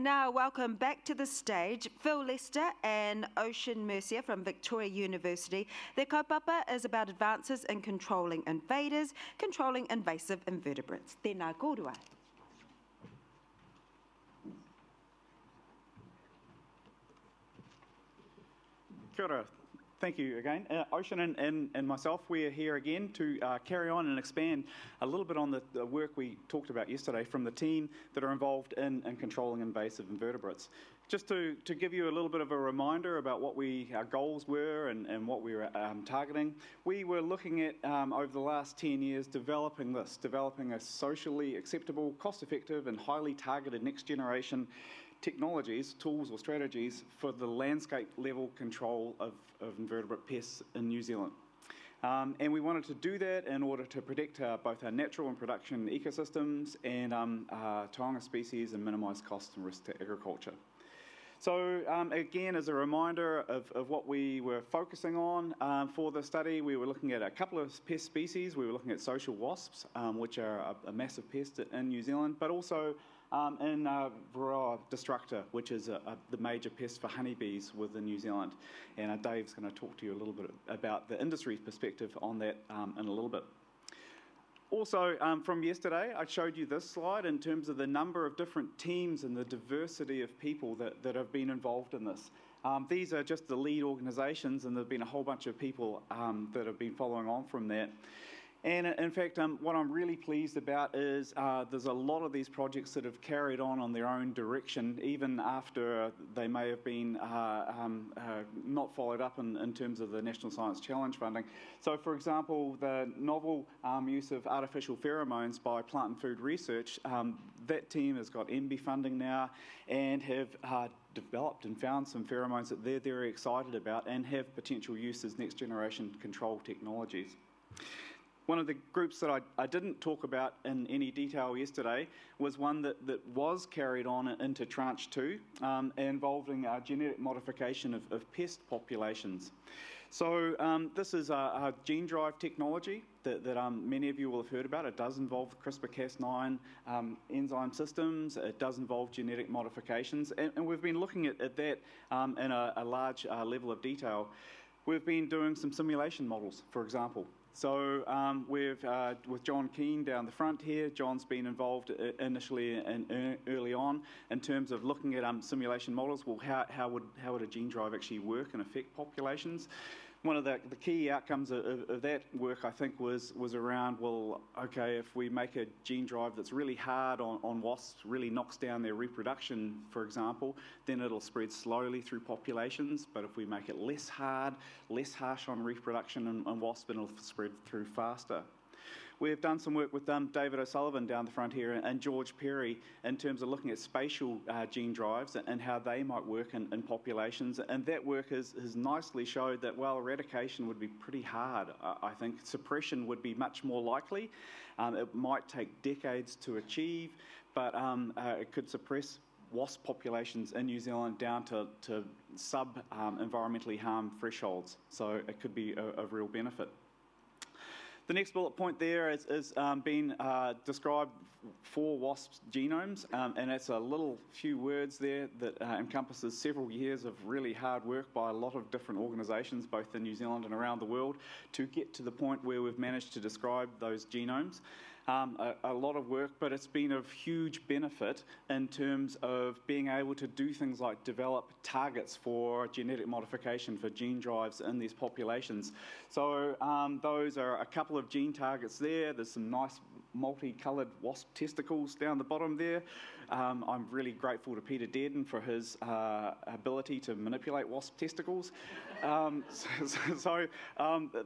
Now welcome back to the stage Phil Lester and Ocean Mercier from Victoria University. Their kaupapa is about advances in controlling invaders, controlling invasive invertebrates. Tēnā kōrua. Kia ora. Thank you again. Ocean and myself, we are here again to carry on and expand a little bit on the work we talked about yesterday from the team that are involved in controlling invasive invertebrates. Just to give you a little bit of a reminder about what our goals were and what we were targeting, we were looking at, over the last 10 years, developing a socially acceptable, cost-effective and highly targeted next generation technologies, tools or strategies for the landscape level control of invertebrate pests in New Zealand. And we wanted to do that in order to protect both our natural and production ecosystems and taonga species and minimise costs and risk to agriculture. So again, as a reminder of what we were focusing on for the study, we were looking at a couple of pest species. We were looking at social wasps, which are a massive pest in New Zealand, but also in Varroa destructor, which is the major pest for honeybees within New Zealand. And Dave's going to talk to you a little bit about the industry perspective on that in a little bit. Also, from yesterday, I showed you this slide in terms of the number of different teams and the diversity of people that have been involved in this. These are just the lead organisations, and there have been a whole bunch of people that have been following on from that. And in fact, what I'm really pleased about is there's a lot of these projects that have carried on their own direction, even after they may have been not followed up in terms of the National Science Challenge funding. So, for example, the novel use of artificial pheromones by Plant and Food Research, that team has got MB funding now and have developed and found some pheromones that they're very excited about and have potential use as next generation control technologies. One of the groups that I didn't talk about in any detail yesterday was one that was carried on into Tranche 2, involving genetic modification of pest populations. So this is a gene drive technology that many of you will have heard about. It does involve CRISPR-Cas9 enzyme systems. It does involve genetic modifications. And we've been looking at that in a large level of detail. We've been doing some simulation models, for example. So with John Keane down the front here, John's been involved initially and early on in terms of looking at simulation models. Well, how would a gene drive actually work and affect populations? One of the key outcomes of that work, I think, was around, well, okay, if we make a gene drive that's really hard on wasps, really knocks down their reproduction, for example, then it'll spread slowly through populations. But if we make it less hard, less harsh on reproduction and wasp, it'll spread through faster. We've done some work with David O'Sullivan down the front here and George Perry in terms of looking at spatial gene drives and how they might work in populations. And that work has nicely showed that, well, eradication would be pretty hard. I think suppression would be much more likely. It might take decades to achieve, but it could suppress wasp populations in New Zealand down to sub-environmentally harmed thresholds. So it could be of real benefit. The next bullet point there is been described 4 wasps' genomes, and it's a little few words there that encompasses several years of really hard work by a lot of different organisations, both in New Zealand and around the world, to get to the point where we've managed to describe those genomes. A lot of work, but it's been of huge benefit in terms of being able to do things like develop targets for genetic modification for gene drives in these populations. So those are a couple of gene targets there. There's some nice multicoloured wasp testicles down the bottom there. I'm really grateful to Peter Dearden for his ability to manipulate wasp testicles. So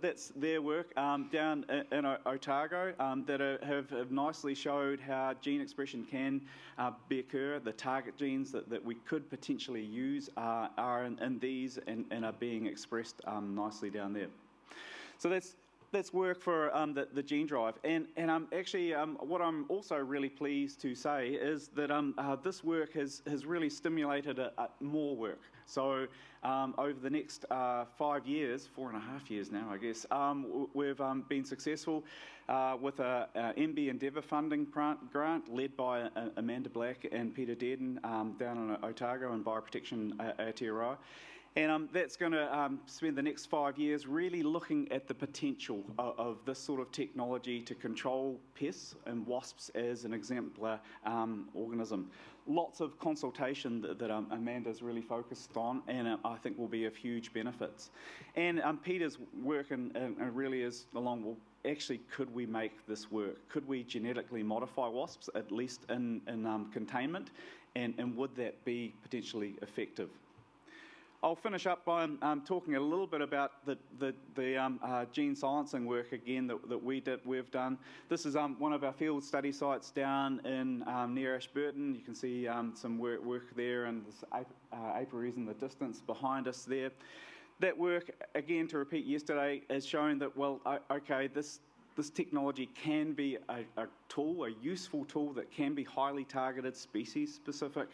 that's their work down in Otago that have nicely showed how gene expression can occur. The target genes that we could potentially use are in these and are being expressed nicely down there. So that's that's work for the gene drive. And actually, what I'm also really pleased to say is that this work has really stimulated more work. So over the next 5 years, 4.5 years now, I guess, we've been successful with a MB Endeavour funding grant led by Amanda Black and Peter Dearden down in Otago and Bioprotection Aotearoa. And that's going to spend the next 5 years really looking at the potential of this sort of technology to control pests and wasps as an exemplar organism. Lots of consultation that Amanda's really focused on, and I think will be of huge benefits. And Peter's work and really is along, well, actually, could we make this work? Could we genetically modify wasps, at least in containment, and would that be potentially effective? I'll finish up by talking a little bit about the gene silencing work again that we've done. This is one of our field study sites down in near Ashburton. You can see some work there, and this apiaries in the distance behind us there. That work, again, to repeat yesterday, has shown that, well, okay, this technology can be a tool, a useful tool that can be highly targeted, species-specific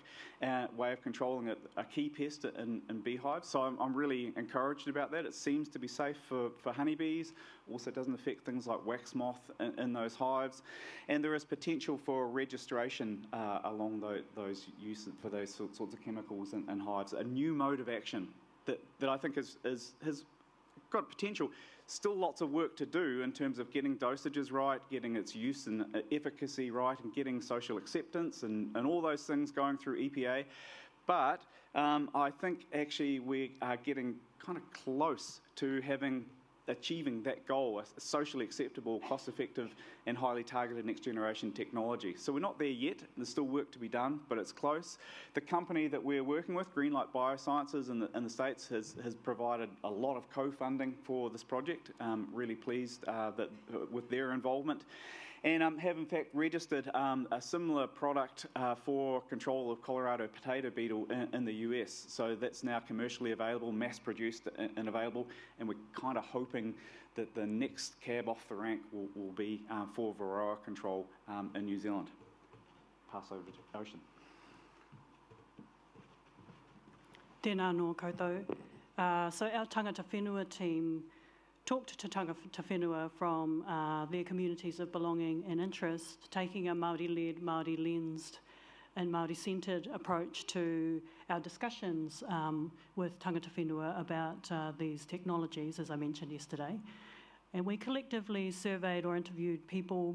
way of controlling a key pest in beehives. So I'm really encouraged about that. It seems to be safe for honeybees. Also doesn't affect things like wax moth in those hives. And there is potential for registration along those uses for those sorts of chemicals in hives. A new mode of action that I think has got potential. Still lots of work to do in terms of getting dosages right, getting its use and efficacy right, and getting social acceptance and all those things going through EPA. But I think actually we are getting kind of close to achieving that goal, a socially acceptable, cost-effective and highly targeted next-generation technology. So we're not there yet. There's still work to be done, but it's close. The company that we're working with, Greenlight Biosciences in the States, has provided a lot of co-funding for this project. Really pleased with their involvement. And have in fact registered a similar product for control of Colorado potato beetle in the US. So that's now commercially available, mass-produced and available, and we're kind of hoping that the next cab off the rank will be for varroa control in New Zealand. Pass over to Ocean. Tēnā nō koutou. So our tangata whenua team talked to tangata whenua from their communities of belonging and interest, taking a Māori-led, Māori-lensed and Māori-centred approach to our discussions with tangata whenua about these technologies, as I mentioned yesterday. And we collectively surveyed or interviewed people,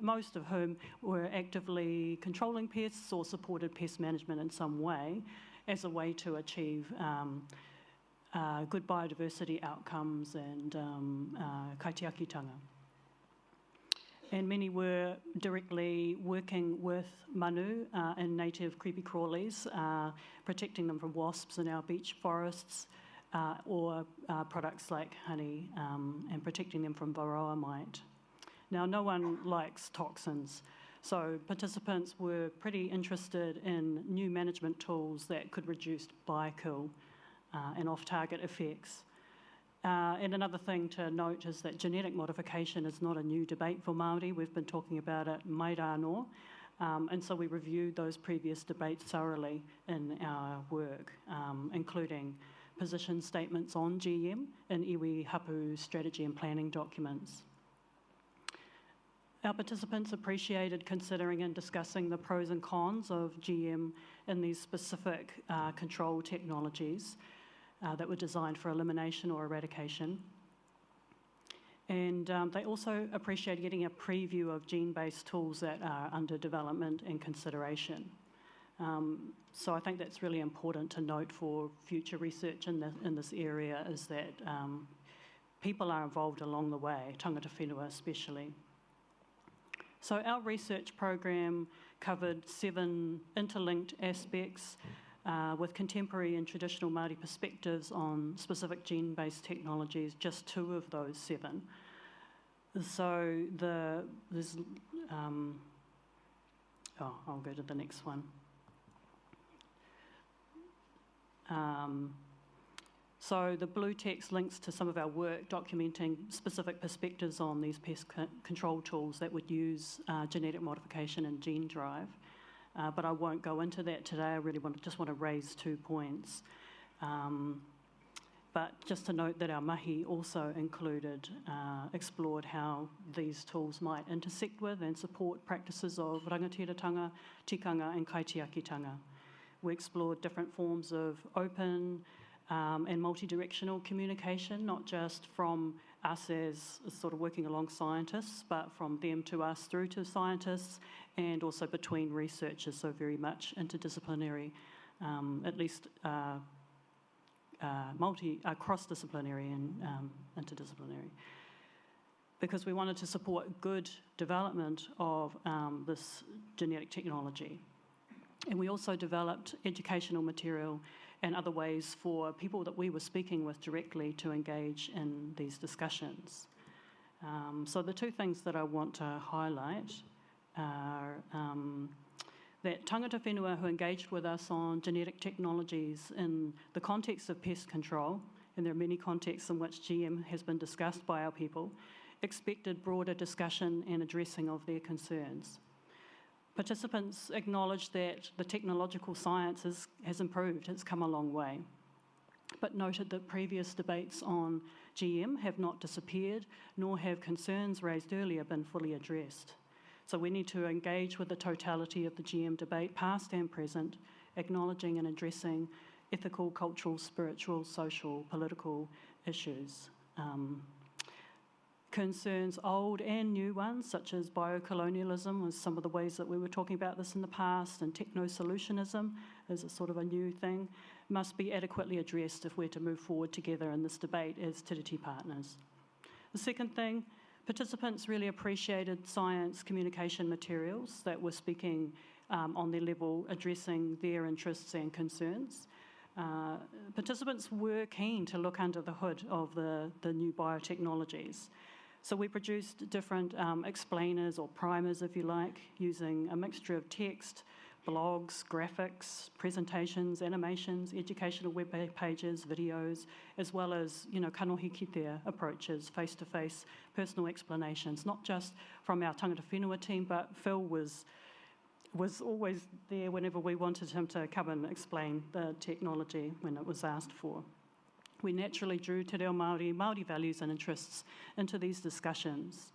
most of whom were actively controlling pests or supported pest management in some way as a way to achieve good biodiversity outcomes and kaitiakitanga. And many were directly working with manu and native creepy crawlies, protecting them from wasps in our beech forests, or products like honey, and protecting them from varroa mite. Now, no one likes toxins, so participants were pretty interested in new management tools that could reduce biokill and off-target effects. And another thing to note is that genetic modification is not a new debate for Māori. We've been talking about it mai rā anō, and so we reviewed those previous debates thoroughly in our work, including position statements on GM and iwi hapu strategy and planning documents. Our participants appreciated considering and discussing the pros and cons of GM in these specific control technologies that were designed for elimination or eradication. And they also appreciated getting a preview of gene-based tools that are under development and consideration. So I think that's really important to note for future research in this area, is that people are involved along the way, tangata whenua especially. So our research program covered 7 interlinked aspects with contemporary and traditional Māori perspectives on specific gene-based technologies, just 2 of those 7. So I'll go to the next one. So the blue text links to some of our work documenting specific perspectives on these pest control tools that would use genetic modification and gene drive. But I won't go into that today. I really just want to raise 2 points. But just to note that our mahi also explored how these tools might intersect with and support practices of rangatiratanga, tikanga and kaitiakitanga. We explored different forms of open and multi-directional communication, not just from us as sort of working along scientists, but from them to us through to scientists, and also between researchers, so very much interdisciplinary, at least cross-disciplinary and interdisciplinary. Because we wanted to support good development of this genetic technology. And we also developed educational material and other ways for people that we were speaking with directly to engage in these discussions. So the 2 things that I want to highlight are that tangata whenua who engaged with us on genetic technologies in the context of pest control, and there are many contexts in which GM has been discussed by our people, expected broader discussion and addressing of their concerns. Participants acknowledged that the technological science has improved, it's come a long way, but noted that previous debates on GM have not disappeared, nor have concerns raised earlier been fully addressed. So we need to engage with the totality of the GM debate, past and present, acknowledging and addressing ethical, cultural, spiritual, social, political issues. Concerns, old and new ones, such as biocolonialism, was some of the ways that we were talking about this in the past, and techno-solutionism is a sort of a new thing, must be adequately addressed if we're to move forward together in this debate as tiriti partners. The second thing, participants really appreciated science communication materials that were speaking on their level, addressing their interests and concerns. Participants were keen to look under the hood of the new biotechnologies. So we produced different explainers or primers, if you like, using a mixture of text, blogs, graphics, presentations, animations, educational web pages, videos, as well as, kanohi kitea approaches, face-to-face personal explanations, not just from our tangata whenua team, but Phil was always there whenever we wanted him to come and explain the technology when it was asked for. We naturally drew te reo Māori values and interests into these discussions.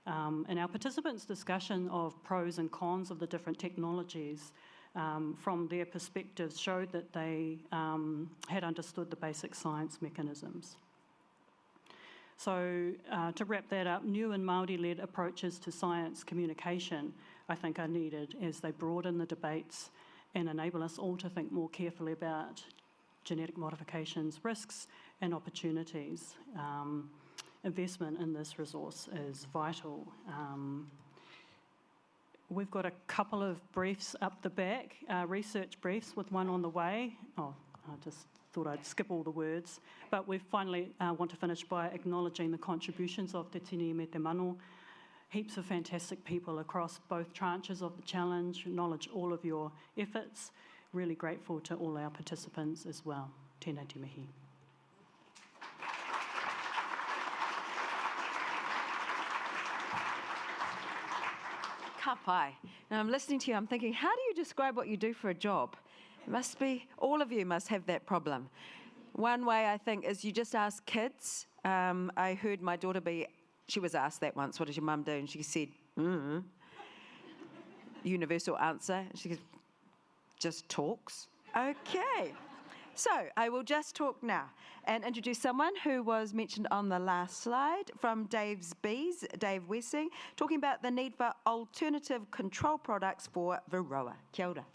And our participants' discussion of pros and cons of the different technologies from their perspectives showed that they had understood the basic science mechanisms. So to wrap that up, new and Māori-led approaches to science communication, I think, are needed as they broaden the debates and enable us all to think more carefully about genetic modifications, risks and opportunities. Investment in this resource is vital. We've got a couple of briefs up the back, research briefs with one on the way. Oh, I just thought I'd skip all the words. But we finally want to finish by acknowledging the contributions of Te Tini me te mano. Heaps of fantastic people across both tranches of the challenge. Acknowledge all of your efforts. Really grateful to all our participants as well. Tēnā te mihi. Ka pai. Now I'm listening to you, I'm thinking, how do you describe what you do for a job? It must be, all of you must have that problem. One way, I think, is you just ask kids. I heard my daughter she was asked that once, what does your mum do? And she said, universal answer. She goes, just talks. Okay. So I will just talk now and introduce someone who was mentioned on the last slide from Dave's Bees, Dave Wessing, talking about the need for alternative control products for varroa. Kia ora.